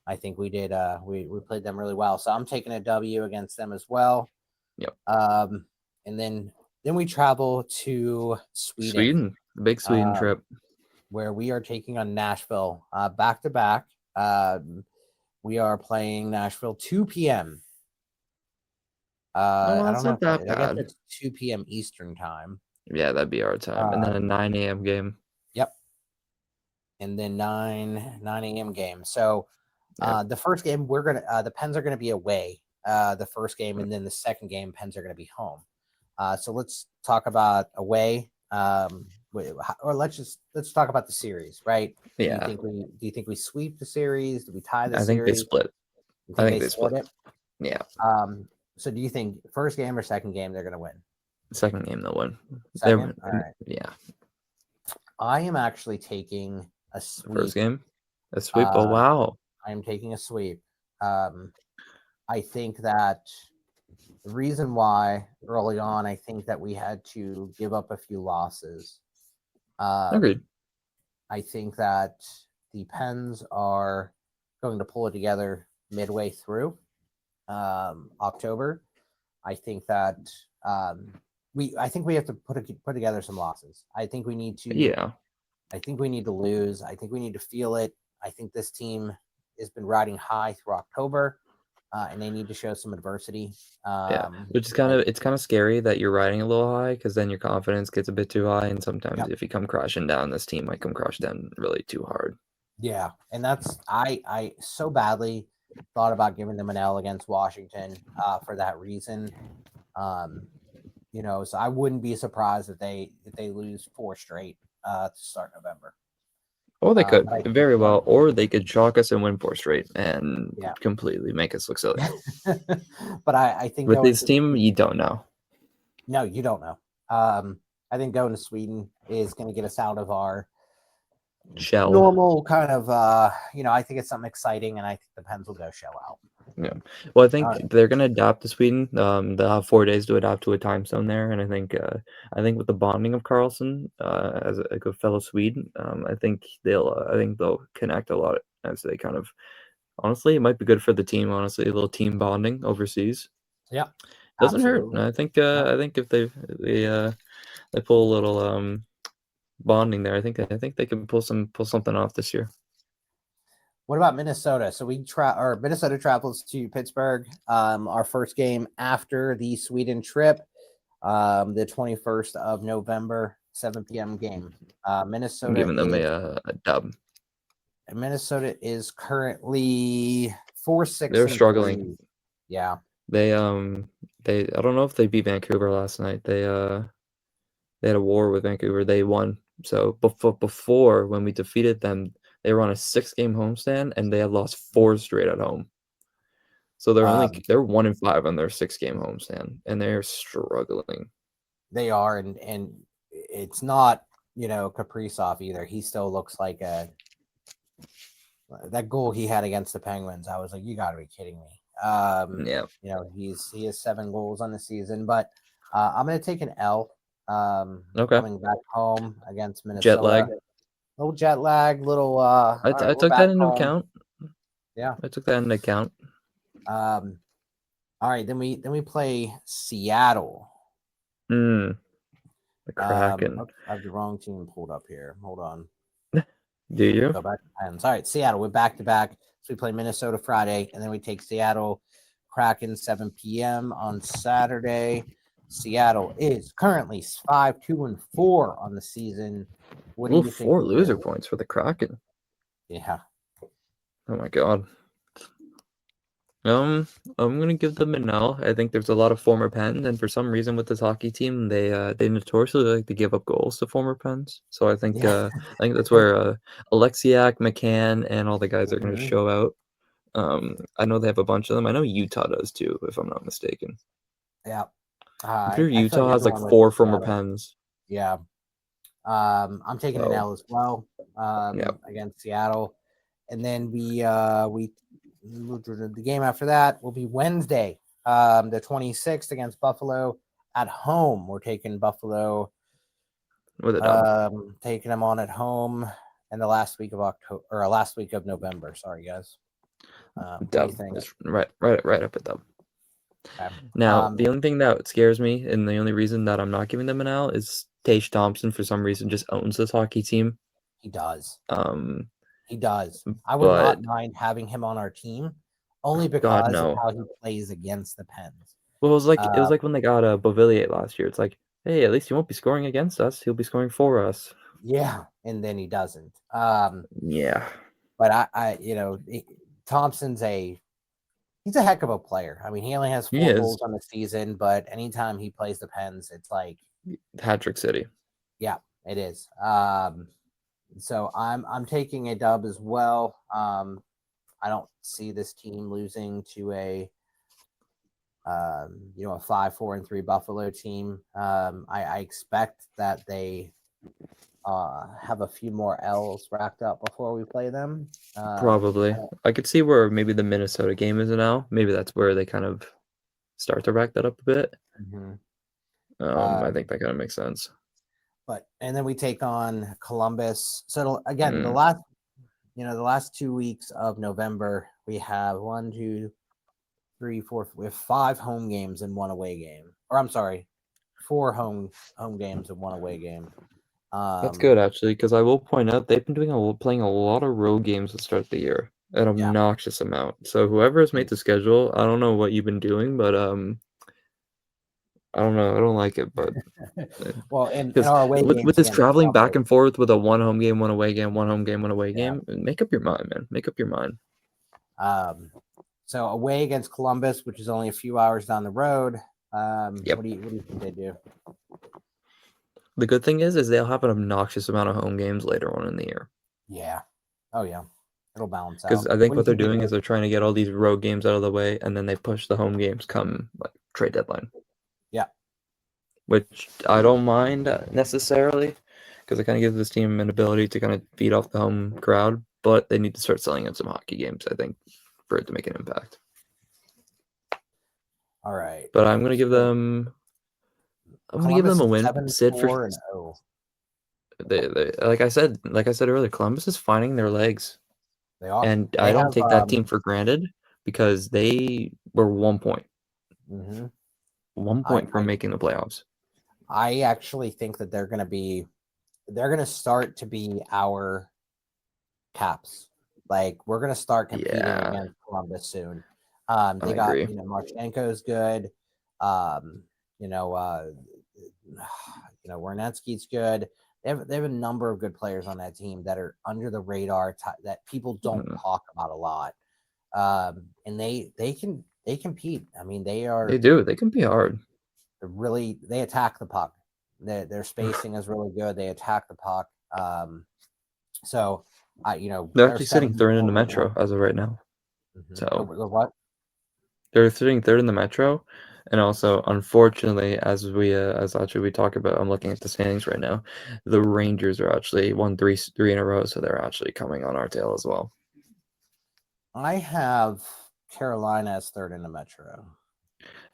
I think we did we played them really well. So I'm taking a W against them as well. Yep. And then we travel to Sweden. The big Sweden trip. Where we are taking on Nashville back to back. We are playing Nashville 2 p.m. I don't know. Not that I guess bad. it's 2 p.m. Eastern time. Yeah, that'd be our time. And then a 9 a.m. game. Yep. And then 9 a.m. game. So the first game the Pens are gonna be away. The first game, and then the second game, Pens are gonna be home. So let's talk about away. Or let's talk about the series, right? Yeah. Do you think we sweep the series? Do we tie the I series? think they split. I think they split it. Yeah. So do you think first game or second game they're gonna win? Second game they'll win. Second? All right. Yeah. I am actually taking a sweep. First game? A sweep? Oh wow. I am taking a sweep. I think that the reason why early on, I think that we had to give up a few losses. Agreed. I think that the Pens are going to pull it together midway through October. I think that we have to put together some losses. I think we need to. Yeah. I think we need to lose. I think we need to feel it. I think this team has been riding high through October. And they need to show some adversity. Which is it's kind of scary that you're riding a little high, because then your confidence gets a bit too high, and sometimes if you come crashing down, this team might come crash down really too hard. Yeah, and that's I so badly thought about giving them an L against Washington for that reason. So I wouldn't be surprised if they lose 4 straight to start November. Or they could very well, or they could chalk us and win 4 straight and completely make us look silly. But I think with this team, you don't know. No, you don't know. I think going to Sweden is going to get us out of our shell. Normal kind of, I think it's something exciting, and I think the Pens will go shell out. Yeah. Well, I think they're going to adapt to Sweden. They'll have 4 days to adapt to a time zone there, and I think with the bonding of Carlson as a good fellow Swede, I think they'll connect a lot as they kind of. Honestly, it might be good for the team. Honestly, a little team bonding overseas. Yeah, doesn't hurt. I think if they pull a little bonding there, I think they can pull something off this year. What about Minnesota? So Minnesota travels to Pittsburgh. Our first game after the Sweden trip, the 21st of November, 7 p.m. game. Minnesota. I'm giving them a dub. Minnesota is currently 4-6 They're and struggling. 3. Yeah. They I don't know if they beat Vancouver last night. They had a war with Vancouver. They won. So before when we defeated them, they were on a 6-game homestand and they had lost 4 straight at home. So they're 1-5 on their 6-game homestand, and they're struggling. They are, and it's not, Kaprizov either. He still looks like that goal he had against the Penguins. I was like, you got to be kidding me. Yeah. He has 7 goals on the season, but I'm going to take an L. Okay. Coming back home against Minnesota. Jet lag. Little jet lag, little. I took that into account. Yeah, I took that into account. All right, then we play Seattle. The Kraken. I have the wrong team pulled up here. Hold on. Do you? Go back to Pens. All right, Seattle. We're back to back. So we play Minnesota Friday, and then we take Seattle Kraken 7 p.m. on Saturday. Seattle is currently 5-2-4 on the season. What do you think? 4 loser points for the Kraken. Yeah. Oh my god. I'm gonna give them an L. I think there's a lot of former Pens, and for some reason with this hockey team, they notoriously like to give up goals to former Pens. So I think that's where Alexiak, McCann, and all the guys are gonna show out. I know they have a bunch of them. I know Utah does too, if I'm not mistaken. Yeah. I'm sure Utah has like 4 former Pens. Yeah. I'm taking an L as well against Seattle. And then the game after that will be Wednesday, the 26th against Buffalo at home. We're taking Buffalo with taking them on at home in the last week of October or last week of November. Sorry, guys. What do you think? It's right up at them. Okay. Now, the only thing that scares me, and the only reason that I'm not giving them an L, is Tage Thompson for some reason just owns this hockey team. He does. He does. I would not mind having him on our team, only because of how he plays against the Pens. Well, it was like when they got Beauvillier last year. It's like, hey, at least he won't be scoring against us. He'll be scoring for us. Yeah, and then he doesn't. Yeah. But Thompson's he's a heck of a player. I mean, he only has 4 goals on the season, but anytime he plays the Pens, it's like Hat-trick City. Yeah, it is. So I'm taking a dub as well. I don't see this team losing to a 5-4-3 Buffalo team. I expect that they have a few more L's racked up before we play them. Probably. I could see where maybe the Minnesota game is an L. Maybe that's where they kind of start to rack that up a bit. Mm-hmm. I think that kind of makes sense. And then we take on Columbus. So again, the last 2 weeks of November, we have 1, 2, 3, 4. We have 5 home games and 1 away game. Or I'm sorry, 4 home games and 1 away game. That's good actually, because I will point out they've been playing a lot of road games to start the year, an obnoxious amount. So whoever has made the schedule, I don't know what you've been doing, but I don't know. I don't like it, but well, in our away games, with this traveling back and forth with a 1 home game, 1 away game, 1 home game, 1 away game, make up your mind, man. Make up your mind. So away against Columbus, which is only a few hours down the road. What do you think they do? The good thing is they'll have an obnoxious amount of home games later on in the year. Yeah. Oh yeah. It'll balance out. Because I think what they're doing is they're trying to get all these road games out of the way, and then they push the home games come like trade deadline. Yeah. Which I don't mind necessarily, because it kind of gives this team an ability to kind of feed off the home crowd, but they need to start selling in some hockey games, I think, for it to make an impact. All right. But I'm going to give them a win. Sid for they like I said earlier, Columbus is finding their legs. They are. And I don't take that team for granted because they were 1 point. Mm-hmm. 1 point from making the playoffs. I actually think that they're going to start to be our Caps. Like we're going to start competing against Columbus soon. They got, agree. Marchenko's good. Wernetzky's good. They have a number of good players on that team that are under the radar that people don't talk about a lot. And they compete. I mean, they do. They can be hard. they attack the puck. Their spacing is really good. They attack the puck. So They're actually sitting third in the Metro as of right now. Mm-hmm. So What? they're sitting third in the Metro, and also unfortunately, as we talk about, I'm looking at the standings right now. The Rangers are actually won three in a row, so they're actually coming on our tail as well. I have Carolina as third in the Metro.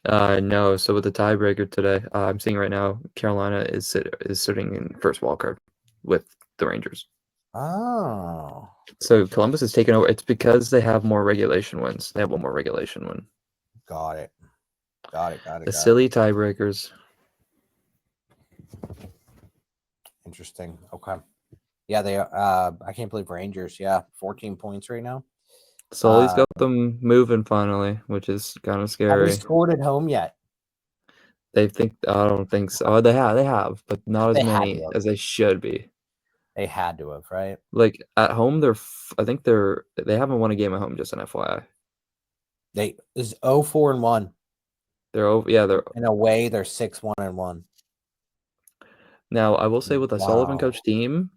No. So with the tiebreaker today, I'm seeing right now Carolina is sitting in first wild card with the Rangers. Oh. So Columbus is taking over. It's because they have more regulation wins. They have one more regulation win. Got it. The silly tiebreakers. Interesting. Okay. Yeah, they I can't believe Rangers. Yeah, 14 points right now. Sully's got them moving finally, which is kind of scary. Have they scored at home yet? I don't think so. Oh, they have, but not as many as they should be. They had to have, right? Like at home, I think they haven't won a game at home. Just an FYI. They is 0-4-1. They're over. Yeah, they're in a way. They're 6-1-1. Now I will say with a Sullivan coach team,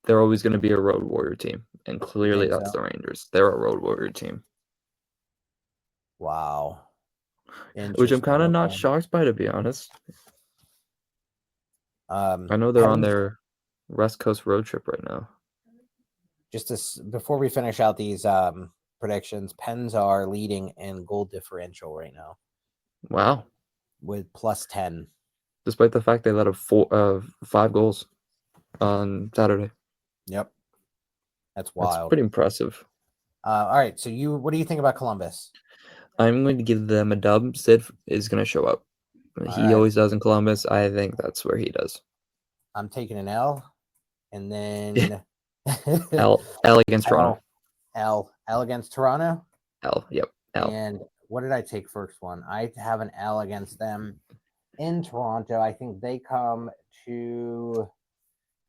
they're always going to be a road warrior team, and clearly that's the Rangers. They're a road warrior team. Wow. Which I'm kind of not shocked by, to be honest. I know they're on their West Coast road trip right now. Before we finish out these predictions, Pens are leading in goal differential right now. Wow. With +10. Despite the fact they let up 5 goals on Saturday. Yep. That's wild. That's pretty impressive. All right. So what do you think about Columbus? I'm going to give them a dub. Sid is going to show up. He always does in Columbus. I think that's where he does. I'm taking an L, and then L against Toronto. L against Toronto. L. Yep. L. And what did I take first one? I have an L against them in Toronto. I think they come to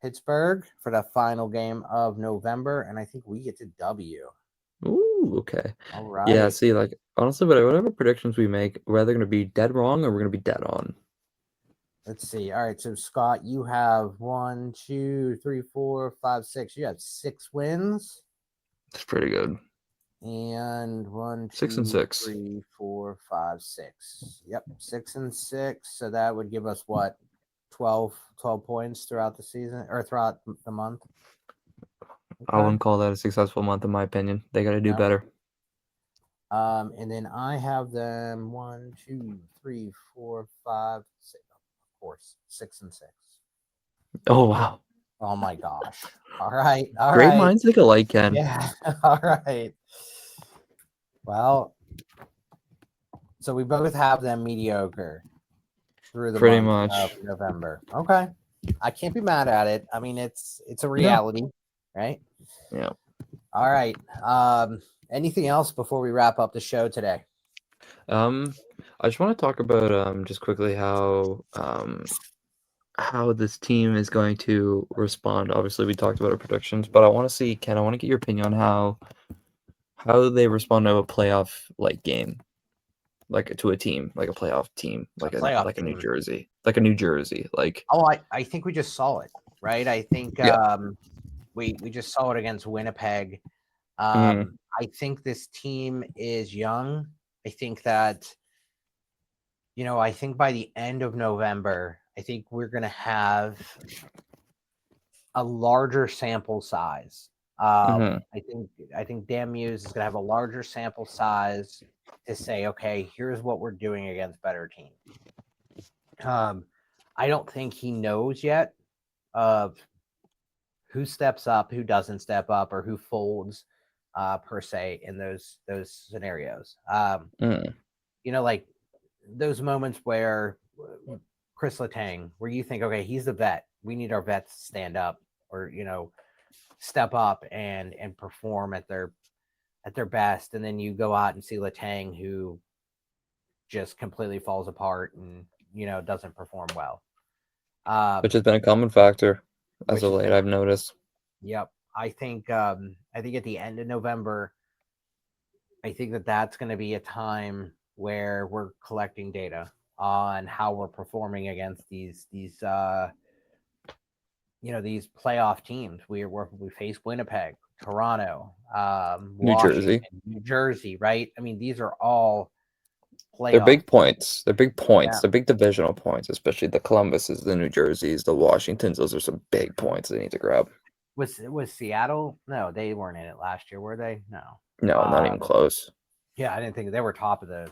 Pittsburgh for the final game of November, and I think we get to W. Ooh, okay. All right. Yeah, see, like, honestly, whatever predictions we make, we're either going to be dead wrong or we're going to be dead on. Let's see. All right, so Scott, you have 1, 2, 3, 4, 5, 6. You have 6 wins. That's pretty good. And 1, 2, 6 and 6. 3, 4, 5, 6. Yep, 6 and 6. So that would give us what? 12 points throughout the season or throughout the month. Okay. I wouldn't call that a successful month, in my opinion. They got to do better. And then I have them 1, 2, 3, 4, 5, 6. Of course, 6 and 6. Oh wow! Oh my gosh! All right, Great minds think alike, Ken. Yeah. All right. Well, so we both have them mediocre through the month of November. Okay, I can't be mad at it. I mean, it's a reality, right? Yeah. All right. Anything else before we wrap up the show today? I just want to talk about just quickly how this team is going to respond. Obviously, we talked about our predictions, but I want to see, Ken, I want to get your opinion on how they respond to a playoff like game, like to a team, like a playoff team, like a New Jersey, like. Oh, I think we just saw it, right? I think we just saw it against Winnipeg. I think this team is young. I think that, I think by the end of November, I think we're going to have a larger sample size. I think Dan Muse is going to have a larger sample size to say, okay, here's what we're doing against better teams. I don't think he knows yet of who steps up, who doesn't step up, or who folds per se in those scenarios. Like those moments where Chris Letang, where you think, okay, he's the vet. We need our vets to stand up or, step up and perform at their best. And then you go out and see Letang, who just completely falls apart and, doesn't perform well. Which has been a common factor as of late, I've noticed. Yep. I think at the end of November, I think that that's going to be a time where we're collecting data on how we're performing against these these playoff teams. We face Winnipeg, Toronto, New Washington, Jersey. New Jersey, right? I mean, these are all They're playoff. big points. They're big points. Yeah. They're big divisional points, especially the Columbuses, the New Jerseys, the Washingtons. Those are some big points they need to grab. Was Seattle? No, they weren't in it last year, were they? No. No, not even close. Yeah, I didn't think they were top of the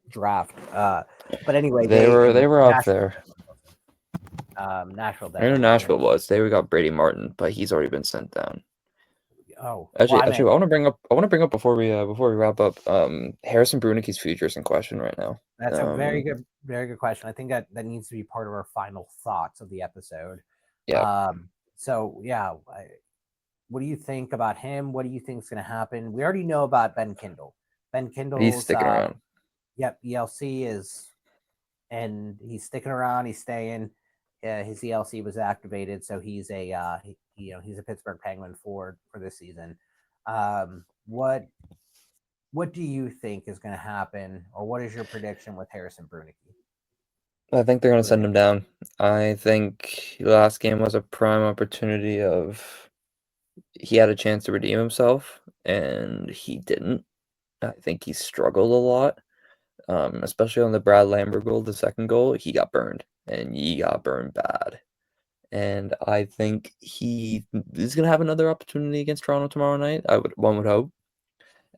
draft. But anyway, They were up there. Nashville. I know Definitely wasn't. Nashville was. They got Brady Martin, but he's already been sent down. Oh, Actually, well, I want to bring up before we wrap up. Harrison Brunicki's future is in question right now. That's a very good question. I think that needs to be part of our final thoughts of the episode. Yeah. So yeah, what do you think about him? What do you think is going to happen? We already know about Ben Kindel. Ben Kindle's He's sticking around. Yep, ELC is, and he's sticking around. He's staying. His ELC was activated, so he's a he's a Pittsburgh Penguin for this season. What do you think is going to happen, or what is your prediction with Harrison Brunicki? I think they're going to send him down. I think last game was a prime opportunity of he had a chance to redeem himself, and he didn't. I think he struggled a lot, especially on the Brad Lambert goal, the second goal. He got burned, and he got burned bad. And I think he is going to have another opportunity against Toronto tomorrow night. One would hope.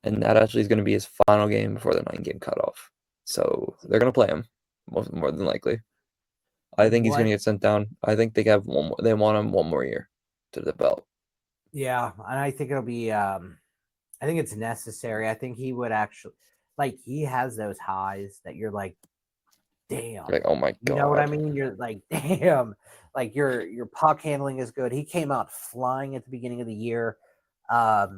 And that actually is going to be his final game before the 9-game cutoff. So they're going to play him more than likely. I think he's going to get sent down. I think they have one more. They want him one more year to the belt. Yeah, and I think it'll be. I think it's necessary. I think he would actually, he has those highs that you're like, damn. Like, oh my god. You know what I mean? You're like, damn. Like your puck handling is good. He came out flying at the beginning of the year. Yeah,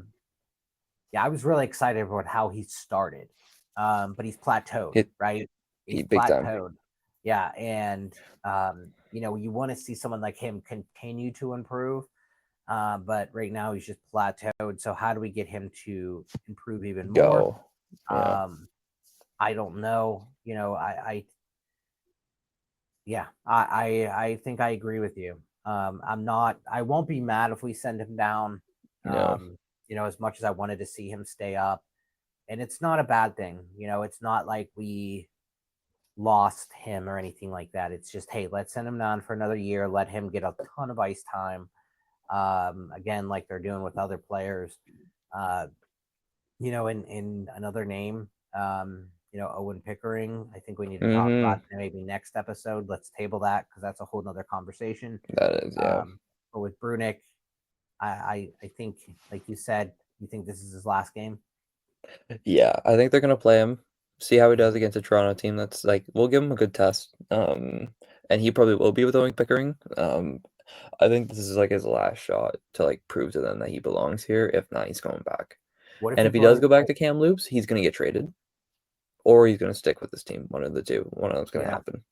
I was really excited about how he started. But he's plateaued, right? He's plateaued. Time. Yeah, and you want to see someone like him continue to improve. But right now he's just plateaued. So how do we get him to improve even more? Yeah. I don't know. I think I agree with you. I won't be mad if we send him down. No. As much as I wanted to see him stay up. And it's not a bad thing. It's not like we lost him or anything like that. It's just, hey, let's send him down for another year. Let him get a ton of ice time. Again, like they're doing with other players. In another name, Owen Pickering. I think we need to talk about maybe next episode. Let's table that because that's a whole nother conversation. That is, yeah. But with Brunik, I think, like you said, you think this is his last game? Yeah, I think they're gonna play him, see how he does against a Toronto team. That's we'll give him a good test. And he probably will be with Owen Pickering. I think this is his last shot to prove to them that he belongs here. If not, he's going back. And if he does go back to Kamloops, he's gonna get traded, or he's gonna stick with this team. One of the two. One of them's gonna happen.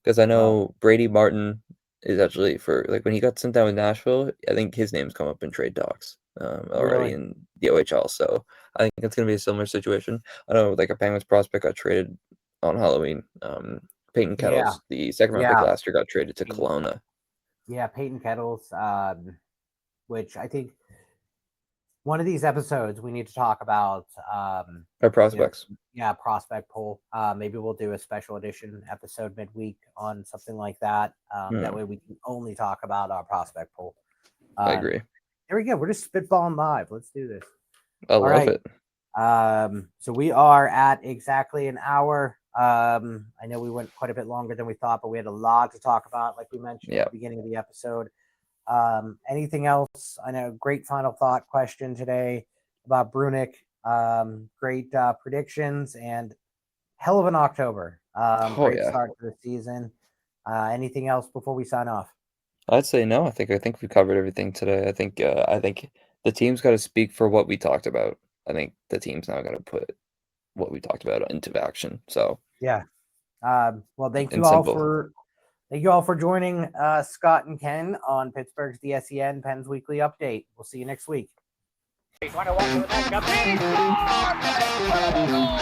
Because I know Brady Martin is actually when he got sent down with Nashville, I think his name's come up in trade talks already in the OHL. So I think it's going to be a similar situation. I know a Penguins prospect got traded on Halloween. Peyton Kettles, the second round pick last year, got traded to Kelowna. Yeah, Peyton Kettles, which I think one of these episodes we need to talk about our prospects. Prospect poll. Maybe we'll do a special edition episode midweek on something like that. That way we can only talk about our prospect poll. I agree. There we go. We're just spitballing live. Let's do this. I love it. So we are at exactly an hour. I know we went quite a bit longer than we thought, but we had a lot to talk about, like we mentioned at the beginning of the episode. Anything else? I know, great final thought question today about Brunik. Great predictions and hell of an October. Great start to the season. Anything else before we sign off? I'd say no. I think we covered everything today. I think the team's got to speak for what we talked about. I think the team's now going to put what we talked about into action. So yeah. Well, thank you all for joining Scott and Ken on Pittsburgh's DSEN Pens Weekly Update. We'll see you next week. He's trying to walk to the net. He scores! An incredible goal!